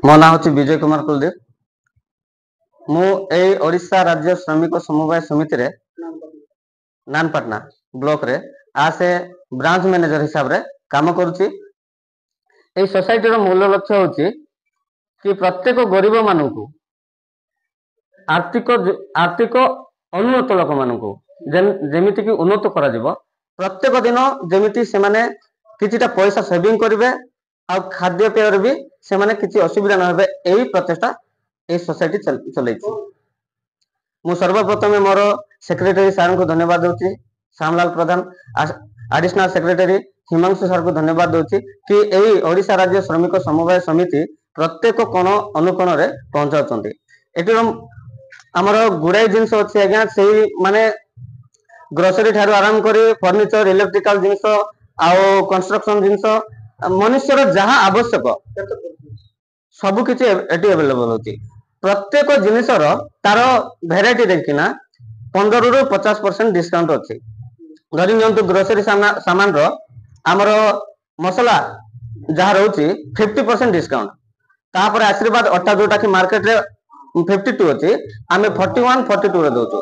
मो ना हूँ विजय कुमार कुलदीप। मु ओडिशा राज्य श्रमिक समवाय समिति रे नानपाटना ब्लॉक रे आज ब्रांच मैनेजर हिसाब रे काम करुच्ची। एई सोसाइटी रो मूल लक्ष्य होची कि प्रत्येक गरीब मानू आर्थिक आर्थिक अनुन्नत लोक मानू जेमिति कि उन्नत करा जिवो। प्रत्येक दिन जेमिति से माने किछिटा पैसा सेविंग करिवे आ खाद्य पेय भी से माने किछि असुविधा न होबे। एई प्रचेष्टा ए सोसाइटी चलैछि। मु सर्वप्रथम मोर सेक्रेटरी सर को धन्यवाद दूची, श्यामलाल प्रधान, एडिशनल सेक्रेटरी हिमांशु सर को धन्यवाद दूची कि एई ओडिशा राज्य श्रमिक समवाय समिति प्रत्येक कोण अनुकोण रे पहुंचाउछन्ती। एटी हमर गुडाई जिंस अछि आज्ञा सेही माने ग्रोसरी ठारू आराम करी फर्निचर इलेक्ट्रिकल जिंस आउ कंस्ट्रक्शन जिंस मनुष्यर जहाँ आवश्यक सब किछि एटी अवेलेबल होची। प्रत्येक जिनिसर तार भेराइटी देखिना 15 रु 50% डिस्काउंट अछि। धरि नियंतु ग्रोसरी सामान रो हमर मसला जहाँ रहउची 50% डिस्काउंट। तापर आशीर्वाद अट्टा जोटा कि मार्केट रे 52 अछि आमे 41 42 रे दोचो।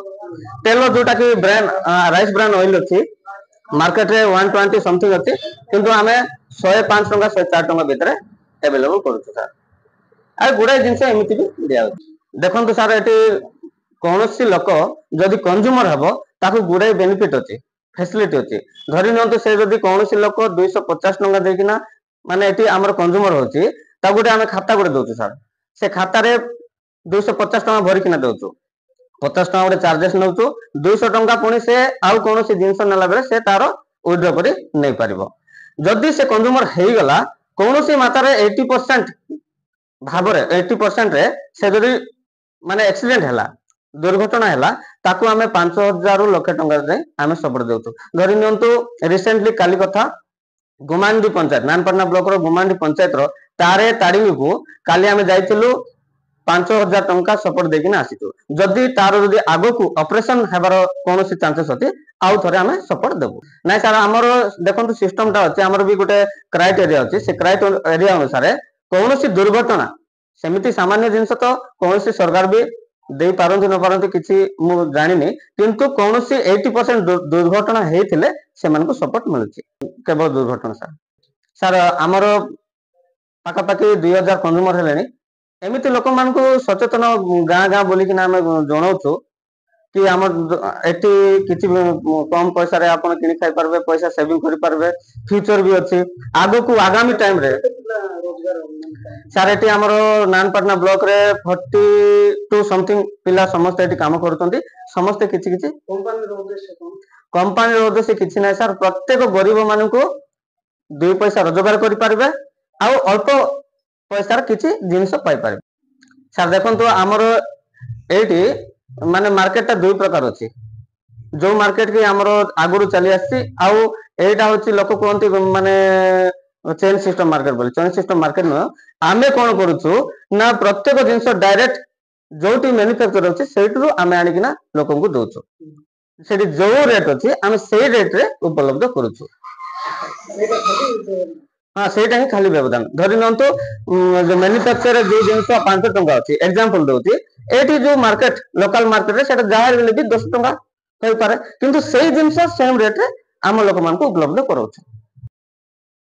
तेल जोटा कि ब्रांड राइस ब्रांड ऑयल अछि मार्केट रे 120 समथिंग अछि किंतु आमे 105 टका 104 टका भीतर अवेलेबल करूछु सर। आ गुडा जिंस एमिति भी दिया देखंतु सर एटी कोनोसी लोक जदि कंज्यूमर हबो ताकू गुडा बेनिफिट अछि फैसिलिटी अछि। धरि नियंतु से जदि कोनोसी लोक 250 टका देकिना माने एटी हमर कंज्यूमर होची ता गुडे आमे खाता गुडे दोचु सर। से खाता रे 250 टका भरि किना दोचु 50 टका गुडे चार्जेस नउचु 200 टका पुनी से आउ कोनोसी जिंस नला बेले से तारो विथड्रॉ करी नै परिबो। जदि से कंज्यूमर हेई गला कोनोसी मात्रा रे 80% भाबरे 80% रे से जदि माने एक्सीडेंट हैला दुर्घटना हैला ताकू आमे 5000 रु लक्ष टका रे आमे सपोर्ट देउछु। धरि नियंतु रिसेंटली काली कथा गुमांडी पंचायत नानपटना ब्लॉक रो गुमांडी पंचायत रो तारे ताडिंग को काली आमे जाइतिलु 5000 टका सपोर्ट देकिना आसीतु। जदि तारो जदि आगो को ऑपरेशन हेबार कोनोसी चांसेस होती आउ थरे आमे सपोर्ट देबु। नै सर हमर देखंतु सिस्टम ता अछि हमर भी गोटे क्राइटेरिया अछि से क्राइटेरिया अनुसार कोनोसी दुर्घटना सेमिति सामान्य जिंस तो कोनोसी सरकार भी दे पारंती न पारंती किछि मु जानिनी किंतु कोनोसी 80% दुर्घटना हेइथिले सेमान को सपोर्ट मिलुछि केवल दुर्घटना सर। सर हमर पाका पाकी 2000 कंज्यूमर हेलेनी एमिति लोक मान को सचेतन गाँ गाँ बोली कि नाम जणाउछु कि हमर एटी किछि कम पैसा रे आपण किनि खाइ परबे पैसा सेविंग करि परबे फ्यूचर भी अछि आगो को आगामी टाइम रे सर। एटी हमर नानपाटना ब्लॉक रे 42 समथिंग पिला समस्त एटी काम करतंती समस्त किछि किछि कंपनी रो उद्देश्य किछि नै सर। प्रत्येक गरीब मानन को 2 पैसा रोजगार करि परबे आ अल्प पैसा रे किछि जिंस पाइ परबे सर। देखंतु हमर एटी माने मार्केट ता दुई प्रकार अछि जो मार्केट की हमर आगुरु चली आसी आउ एटा होछि लोक कोंती माने चेन सिस्टम मार्केट बोली चेन सिस्टम मार्केट न आमे कोन करूछु ना प्रत्येक जिंस डायरेक्ट जोटी मैन्युफैक्चर अछि सेटरू आमे आनि किना लोकन को दोछु सेठी जो रेट अछि आमे सेई रेट रे उपलब्ध करूछु। हां सेटा ही खाली व्यवधान धरि नंतो जो मैन्युफैक्चर जो जिंस 5 टका अछि एग्जांपल दोति एटी जो मार्केट लोकल मार्केट रे सेटा जाहर ले भी 10 टका होई पारे किंतु सेई जिंस सेम रेट रे आम लोक मान को उपलब्ध करूछु।